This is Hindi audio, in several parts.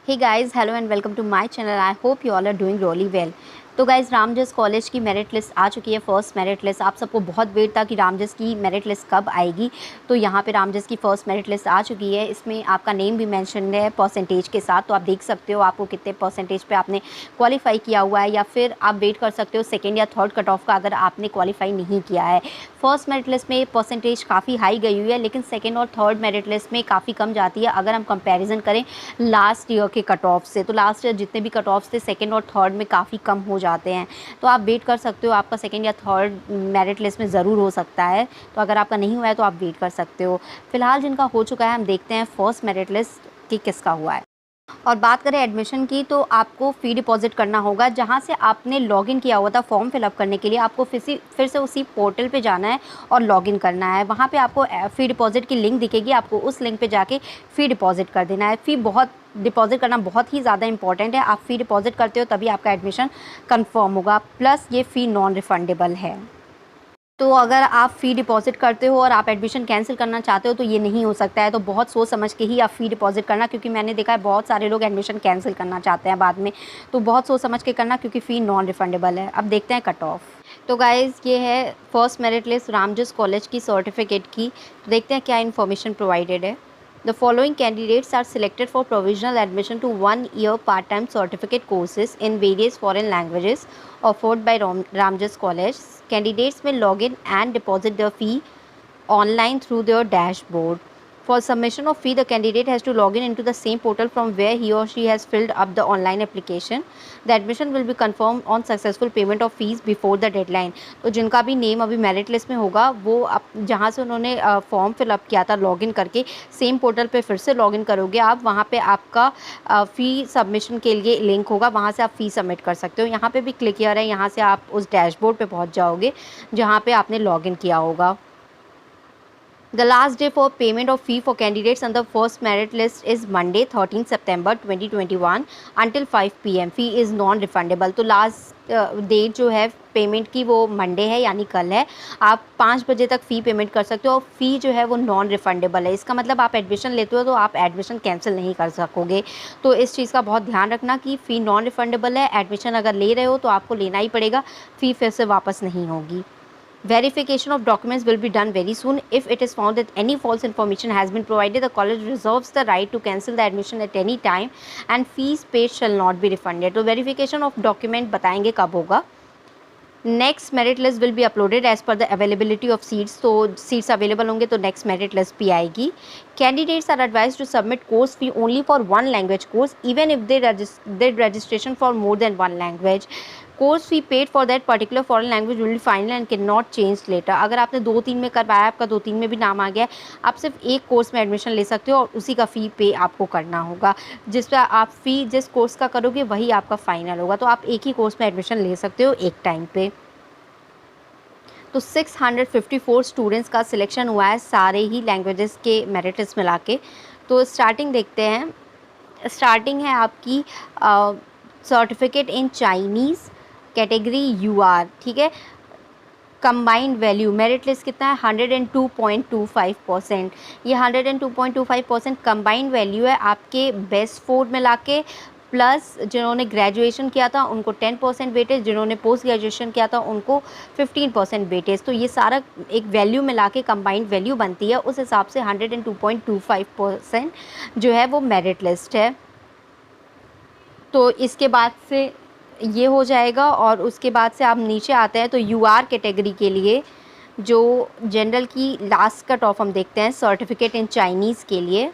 Hey guys, hello and welcome to my channel. I hope you all are doing really well. तो गाइस, रामजस कॉलेज की मेरिट लिस्ट आ चुकी है, फर्स्ट मेरिट लिस्ट। आप सबको बहुत वेट था कि रामजस की मेरिट लिस्ट कब आएगी। तो यहाँ पे रामजस की फर्स्ट मेरिट लिस्ट आ चुकी है। इसमें आपका नेम भी मेंशन है परसेंटेज के साथ, तो आप देख सकते हो आपको कितने परसेंटेज पे आपने क्वालिफाई किया हुआ है, या फिर आप वेट कर सकते हो सेकेंड या थर्ड कट ऑफ का अगर आपने क्वालिफाई नहीं किया है। फर्स्ट मेरिट लिस्ट में परसेंटेज काफ़ी हाई गई हुई है, लेकिन सेकेंड और थर्ड मेरिट लिस्ट में काफ़ी कम जाती है अगर हम कंपेरिजन करें लास्ट ईयर के कट ऑफ से। तो लास्ट ईयर जितने भी कट ऑफ थे सेकंड और थर्ड में काफ़ी कम हो जाते हैं। तो आप वेट कर सकते हो, आपका सेकंड या थर्ड मेरिट लिस्ट में ज़रूर हो सकता है। तो अगर आपका नहीं हुआ है तो आप वेट कर सकते हो। फिलहाल जिनका हो चुका है, हम देखते हैं फर्स्ट मेरिट लिस्ट कि किसका हुआ है। और बात करें एडमिशन की, तो आपको फ़ी डिपॉज़िट करना होगा। जहाँ से आपने लॉगिन किया हुआ था फॉर्म फिलअप करने के लिए, आपको फिर से उसी पोर्टल पे जाना है और लॉगिन करना है। वहाँ पे आपको फ़ी डिपॉज़िट की लिंक दिखेगी, आपको उस लिंक पे जाके फ़ी डिपॉज़िट कर देना है। डिपॉज़िट करना बहुत ही ज़्यादा इंपॉर्टेंट है। आप फ़ी डिपॉज़िट करते हो तभी आपका एडमिशन कन्फर्म होगा। प्लस ये फ़ी नॉन रिफ़ंडेबल है। तो अगर आप फ़ी डिपॉज़िट करते हो और आप एडमिशन कैंसिल करना चाहते हो तो ये नहीं हो सकता है। तो बहुत सोच समझ के ही आप फ़ी डिपॉज़िट करना, क्योंकि मैंने देखा है बहुत सारे लोग एडमिशन कैंसिल करना चाहते हैं बाद में। तो बहुत सोच समझ के करना, क्योंकि फ़ी नॉन रिफ़ंडेबल है। अब देखते हैं कट ऑफ। तो गाइज़, ये है first merit list Ramjas college की सर्टिफिकेट की। तो देखते हैं क्या इन्फॉर्मेशन प्रोवाइडेड है। The following candidates are selected for provisional admission to 1-year part-time certificate courses in various foreign languages offered by Ramjas College. Candidates may log in and deposit their fee online through their dashboard. For submission of fee, the candidate has to log in into the same portal from where he or she has filled up the online application. The admission will be confirmed on successful payment of fees before the deadline. तो जिनका भी नेम अभी मेरिट लिस्ट में होगा, वो जहाँ से उन्होंने फॉर्म फिलअप किया था लॉगिन करके, सेम पोर्टल पे फिर से लॉगिन करोगे आप। वहाँ पे आपका फ़ी सबमिशन के लिए लिंक होगा, वहाँ से आप फ़ी सबमिट कर सकते हो। यहाँ पे भी क्लिक किया है, यहाँ से आप उस डैशबोर्ड पे पहुँच जाओगे जहाँ पे आपने लॉगिन किया होगा। The last day for payment of fee for candidates on the first merit list is Monday, 13 September 2021 until 5 PM. Fee is non-refundable. तो लास्ट डेट जो है पेमेंट की वो मंडे है, यानी कल है। आप 5 बजे तक फ़ी पेमेंट कर सकते हो और फ़ी जो है वो नॉन रिफ़ंडेबल है। इसका मतलब आप एडमिशन लेते हो तो आप एडमिशन कैंसिल नहीं कर सकोगे। तो इस चीज़ का बहुत ध्यान रखना कि फ़ी नॉन रिफ़ंडेबल है। एडमिशन अगर ले रहे हो तो आपको लेना ही पड़ेगा, फ़ी फिर से वापस नहीं होगी। Verification of documents will be done very soon. If it is found that any false information has been provided, the college reserves the right to cancel the admission at any time and fees paid shall not be refunded. तो verification of document बताएंगे कब होगा। Next merit list will be uploaded as per the availability of seats. तो सीट्स अवेलेबल होंगे तो नेक्स्ट मेरिट लिस्ट भी आएगी। Candidates are advise to submit course fee only for one language course even if they did registration for more than one language. Course fee paid for that particular foreign language will be final and can not change later. अगर आपने 2-3 में करवाया, आपका 2-3 में भी नाम आ गया है, आप सिर्फ एक कोर्स में एडमिशन ले सकते हो और उसी का फ़ी पे आपको करना होगा। जिस पर आप फ़ी जिस कोर्स का करोगे वही आपका फ़ाइनल होगा। तो आप एक ही कोर्स में एडमिशन ले सकते हो एक टाइम पे। तो 654 स्टूडेंट्स का सिलेक्शन हुआ है सारे ही लैंग्वेजेस के मेरिट लिस्ट मिला के। तो स्टार्टिंग देखते हैं। स्टार्टिंग है आपकी certificate in Chinese, category UR, ठीक है। कंबाइंड वैल्यू मेरिट लिस्ट कितना है, 102.25%। ये 102.25% कंबाइंड वैल्यू है आपके बेस्ट 4 मिला के, प्लस जिन्होंने ग्रेजुएशन किया था उनको 10% वेटेज, जिन्होंने पोस्ट ग्रेजुएशन किया था उनको 15% वेटेज। तो ये सारा एक वैल्यू मिला के कंबाइंड वैल्यू बनती है। उस हिसाब से 102.25% जो है वो मेरिट लिस्ट है। तो इसके बाद से ये हो जाएगा और उसके बाद से आप नीचे आते हैं तो यूआर कैटेगरी के लिए जो जनरल की लास्ट कट ऑफ हम देखते हैं सर्टिफिकेट इन चाइनीज़ के लिए।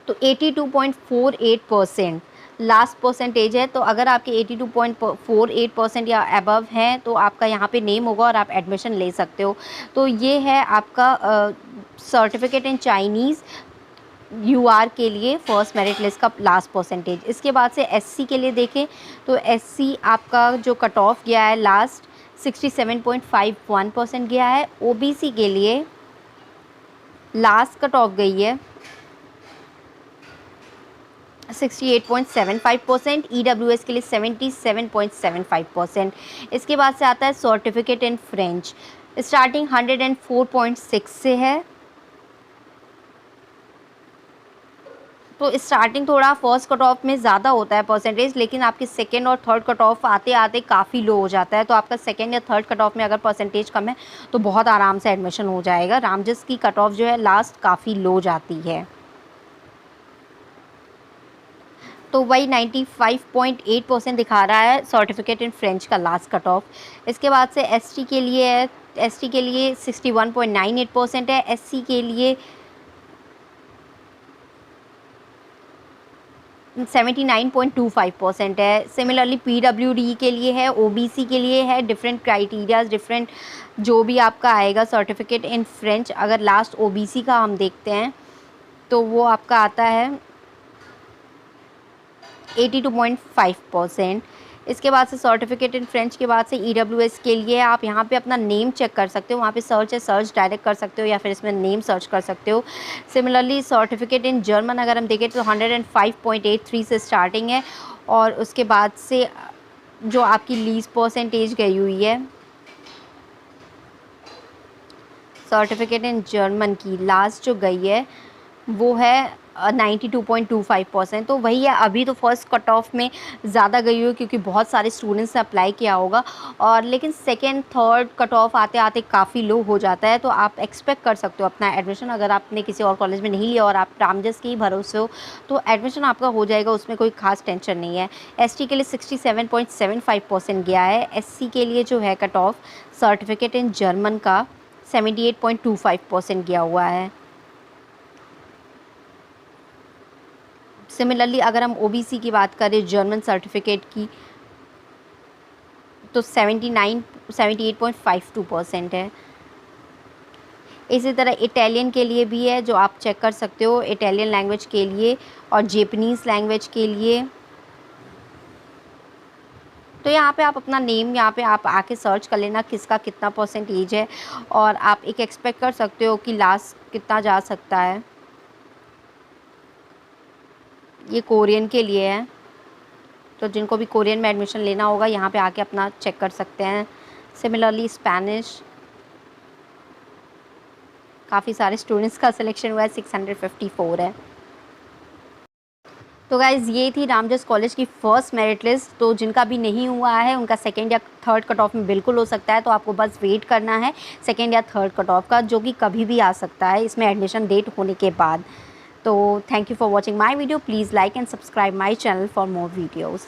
तो 82.48% लास्ट परसेंटेज है। तो अगर आपके 82.48% या अबव हैं तो आपका यहाँ पे नेम होगा और आप एडमिशन ले सकते हो। तो ये है आपका सर्टिफिकेट इन चाइनीज़ यूआर के लिए फर्स्ट मेरिट लिस्ट का लास्ट परसेंटेज। इसके बाद से एससी के लिए देखें तो एससी आपका जो कट ऑफ गया है लास्ट 67.51% गया है। ओबीसी के लिए लास्ट कट ऑफ गई है 68.75%, ईडब्ल्यूएस के लिए 77.75%। इसके बाद से आता है सर्टिफिकेट इन फ्रेंच, स्टार्टिंग 104.6 से है। तो स्टार्टिंग थोड़ा फर्स्ट कट ऑफ में ज़्यादा होता है परसेंटेज, लेकिन आपकी सेकंड और थर्ड कट ऑफ आते आते काफ़ी लो हो जाता है। तो आपका सेकंड या थर्ड कट ऑफ में अगर परसेंटेज कम है तो बहुत आराम से एडमिशन हो जाएगा। रामजस की कट ऑफ जो है लास्ट काफ़ी लो जाती है, तो वही 95.8% दिखा रहा है सर्टिफिकेट इन फ्रेंच का लास्ट कट ऑफ। इसके बाद से एसटी के लिए है, एसटी के लिए 61.98% है, एससी के लिए 79.25% है। सिमिलरली पीडब्ल्यूडी के लिए है, ओबीसी के लिए है, डिफरेंट क्राइटेरियाज, डिफरेंट जो भी आपका आएगा सर्टिफिकेट इन फ्रेंच। अगर लास्ट ओबीसी का हम देखते हैं तो वो आपका आता है 82.5%। इसके बाद से सर्टिफिकेट इन फ्रेंच के बाद से ईडब्ल्यूएस के लिए आप यहाँ पे अपना नेम चेक कर सकते हो, वहाँ पे सर्च है, सर्च डायरेक्ट कर सकते हो या फिर इसमें नेम सर्च कर सकते हो। सिमिलरली सर्टिफिकेट इन जर्मन अगर हम देखें तो 105.83 से स्टार्टिंग है, और उसके बाद से जो आपकी लीज परसेंटेज गई हुई है सर्टिफिकेट इन जर्मन की लास्ट जो गई है वो है 92.25%। तो वही है, अभी तो फर्स्ट कट ऑफ में ज़्यादा गई हुई क्योंकि बहुत सारे स्टूडेंट्स ने अप्लाई किया होगा, और लेकिन सेकेंड थर्ड कट ऑफ आते आते काफ़ी लो हो जाता है। तो आप एक्सपेक्ट कर सकते हो अपना एडमिशन, अगर आपने किसी और कॉलेज में नहीं लिया और आप रामजस के ही भरोसे हो तो एडमिशन आपका हो जाएगा, उसमें कोई खास टेंशन नहीं है। एसटी के लिए 67.75% गया है। एससी के लिए जो है cut off certificate in German का 78.25% गया हुआ है। सिमिलरली अगर हम ओबीसी की बात करें जर्मन सर्टिफिकेट की तो 78.52% है। इसी तरह इटालियन के लिए भी है जो आप चेक कर सकते हो, इटालियन लैंग्वेज के लिए और जेपनीज़ लैंग्वेज के लिए। तो यहाँ पे आप अपना नेम यहाँ पे आप आके सर्च कर लेना किसका कितना परसेंटेज है, और आप एक एक्सपेक्ट कर सकते हो कि लास्ट कितना जा सकता है। ये कोरियन के लिए है, तो जिनको भी कोरियन में एडमिशन लेना होगा यहाँ पे आके अपना चेक कर सकते हैं। सिमिलरली स्पेनिश काफ़ी सारे स्टूडेंट्स का सिलेक्शन हुआ है, 654 है। तो गाइज़ ये थी रामजस कॉलेज की फ़र्स्ट मेरिट लिस्ट। तो जिनका भी नहीं हुआ है उनका सेकेंड या थर्ड कट ऑफ में बिल्कुल हो सकता है, तो आपको बस वेट करना है सेकेंड या थर्ड कट ऑफ का, जो कि कभी भी आ सकता है इसमें एडमिशन डेट होने के बाद। तो thank you for watching my video. Please like and subscribe my channel for more videos.